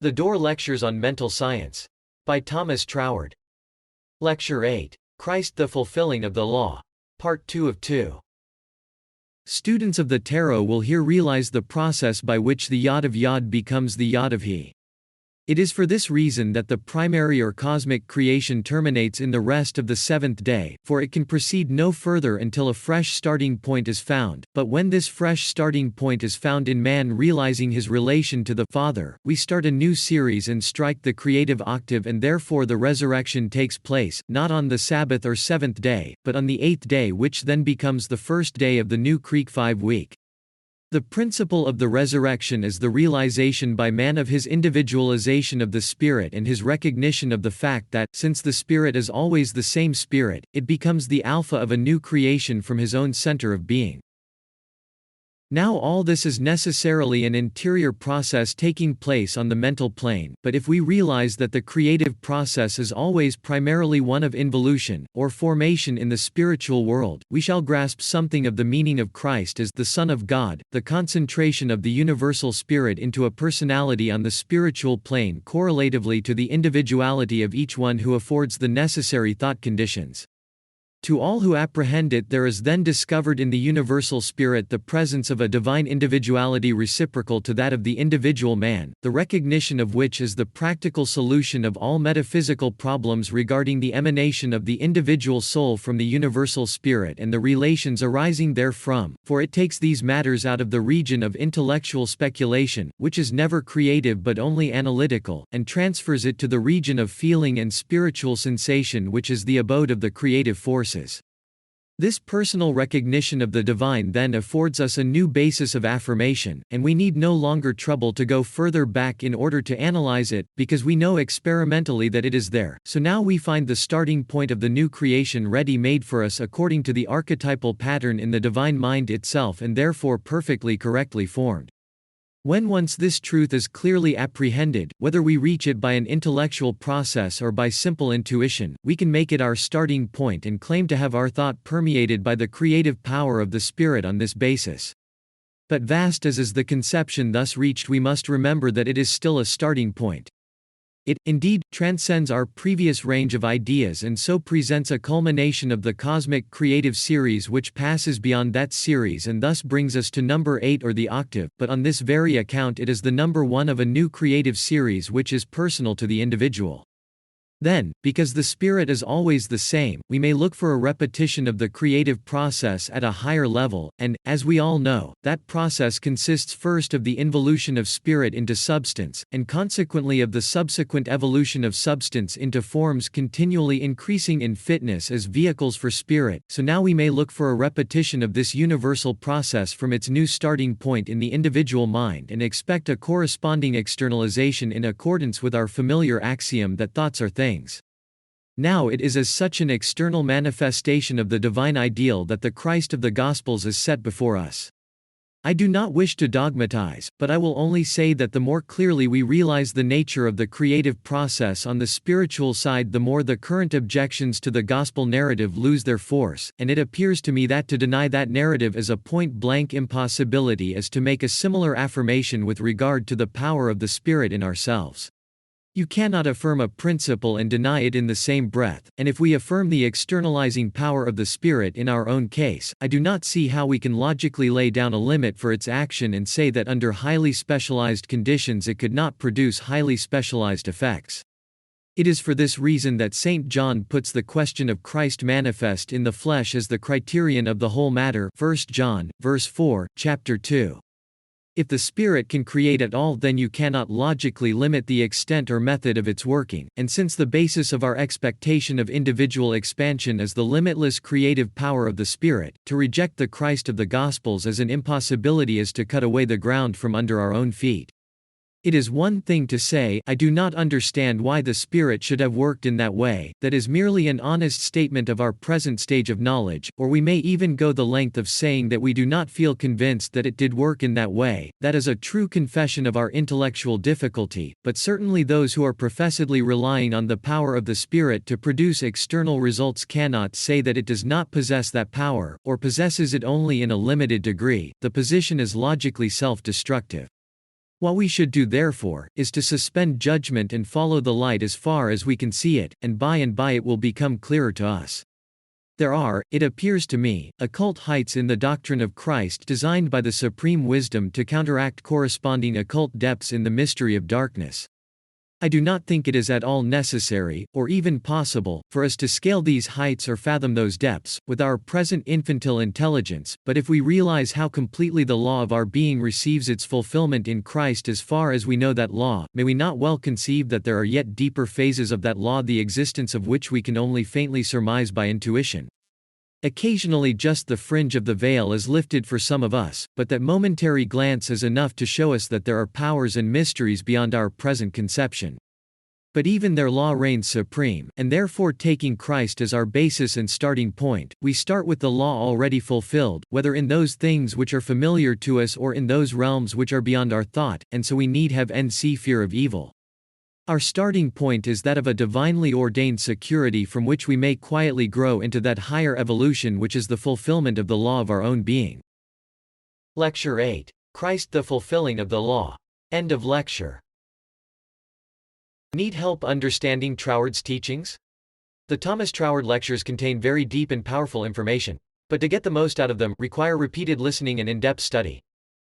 The Dore Lectures on Mental Science. By Thomas Troward. Lecture 8. Christ the Fulfilling of the Law. Part 2 of 2. Students of the Tarot will here realize the process by which the Yod of Yod becomes the Yod of He. It is for this reason that the primary or cosmic creation terminates in the rest of the seventh day, for it can proceed no further until a fresh starting point is found. But when this fresh starting point is found in man realizing his relation to the Father, we start a new series and strike the creative octave, and therefore the resurrection takes place, not on the Sabbath or seventh day, but on the eighth day, which then becomes the first day of the new Creak 5 week. The principle of the resurrection is the realization by man of his individualization of the Spirit and his recognition of the fact that, since the Spirit is always the same Spirit, it becomes the alpha of a new creation from his own center of being. Now all this is necessarily an interior process taking place on the mental plane, but if we realize that the creative process is always primarily one of involution, or formation in the spiritual world, we shall grasp something of the meaning of Christ as the Son of God, the concentration of the universal Spirit into a personality on the spiritual plane correlatively to the individuality of each one who affords the necessary thought conditions. To all who apprehend it, there is then discovered in the universal spirit the presence of a divine individuality reciprocal to that of the individual man, the recognition of which is the practical solution of all metaphysical problems regarding the emanation of the individual soul from the universal spirit and the relations arising therefrom, for it takes these matters out of the region of intellectual speculation, which is never creative but only analytical, and transfers it to the region of feeling and spiritual sensation, which is the abode of the creative forces. This personal recognition of the divine then affords us a new basis of affirmation, and we need no longer trouble to go further back in order to analyze it, because we know experimentally that it is there. So now we find the starting point of the new creation ready-made for us according to the archetypal pattern in the divine mind itself, and therefore perfectly correctly formed. When once this truth is clearly apprehended, whether we reach it by an intellectual process or by simple intuition, we can make it our starting point and claim to have our thought permeated by the creative power of the Spirit on this basis. But vast as is the conception thus reached, we must remember that it is still a starting point. It, indeed, transcends our previous range of ideas and so presents a culmination of the cosmic creative series which passes beyond that series and thus brings us to number 8 or the octave, but on this very account it is the number 1 of a new creative series which is personal to the individual. Then, because the Spirit is always the same, we may look for a repetition of the creative process at a higher level, and, as we all know, that process consists first of the involution of spirit into substance, and consequently of the subsequent evolution of substance into forms continually increasing in fitness as vehicles for spirit. So now we may look for a repetition of this universal process from its new starting point in the individual mind and expect a corresponding externalization in accordance with our familiar axiom that thoughts are things. Now it is as such an external manifestation of the divine ideal that the Christ of the Gospels is set before us. I do not wish to dogmatize, but I will only say that the more clearly we realize the nature of the creative process on the spiritual side, the more the current objections to the gospel narrative lose their force, and it appears to me that to deny that narrative is a point-blank impossibility as to make a similar affirmation with regard to the power of the Spirit in ourselves. You cannot affirm a principle and deny it in the same breath, and if we affirm the externalizing power of the Spirit in our own case, I do not see how we can logically lay down a limit for its action and say that under highly specialized conditions it could not produce highly specialized effects. It is for this reason that St. John puts the question of Christ manifest in the flesh as the criterion of the whole matter. 1 John, verse 4, chapter 2. If the Spirit can create at all, then you cannot logically limit the extent or method of its working, and since the basis of our expectation of individual expansion is the limitless creative power of the Spirit, to reject the Christ of the Gospels as an impossibility is to cut away the ground from under our own feet. It is one thing to say, "I do not understand why the Spirit should have worked in that way," that is merely an honest statement of our present stage of knowledge, or we may even go the length of saying that we do not feel convinced that it did work in that way. That is a true confession of our intellectual difficulty, but certainly those who are professedly relying on the power of the Spirit to produce external results cannot say that it does not possess that power, or possesses it only in a limited degree. The position is logically self-destructive. What we should do therefore, is to suspend judgment and follow the light as far as we can see it, and by it will become clearer to us. There are, it appears to me, occult heights in the doctrine of Christ designed by the supreme wisdom to counteract corresponding occult depths in the mystery of darkness. I do not think it is at all necessary, or even possible, for us to scale these heights or fathom those depths, with our present infantile intelligence, but if we realize how completely the law of our being receives its fulfillment in Christ as far as we know that law, may we not well conceive that there are yet deeper phases of that law the existence of which we can only faintly surmise by intuition. Occasionally just the fringe of the veil is lifted for some of us, but that momentary glance is enough to show us that there are powers and mysteries beyond our present conception. But even their law reigns supreme, and therefore taking Christ as our basis and starting point, we start with the law already fulfilled, whether in those things which are familiar to us or in those realms which are beyond our thought, and so we need have NC fear of evil. Our starting point is that of a divinely ordained security from which we may quietly grow into that higher evolution which is the fulfillment of the law of our own being. Lecture 8. Christ the fulfilling of the law. End of lecture. Need help understanding Troward's teachings? The Thomas Troward lectures contain very deep and powerful information, but to get the most out of them, require repeated listening and in-depth study.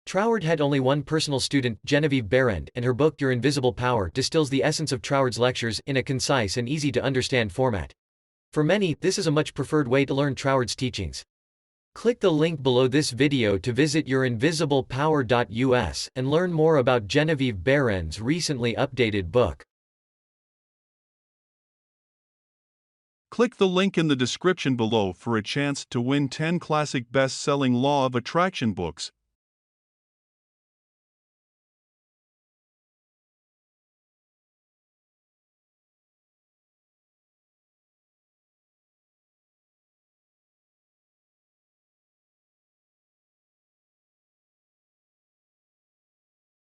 Troward had only one personal student, Genevieve Behrend, and her book Your Invisible Power distills the essence of Troward's lectures in a concise and easy-to-understand format. For many, this is a much preferred way to learn Troward's teachings. Click the link below this video to visit yourinvisiblepower.us and learn more about Genevieve Behrend's recently updated book. Click the link in the description below for a chance to win 10 classic best-selling Law of Attraction books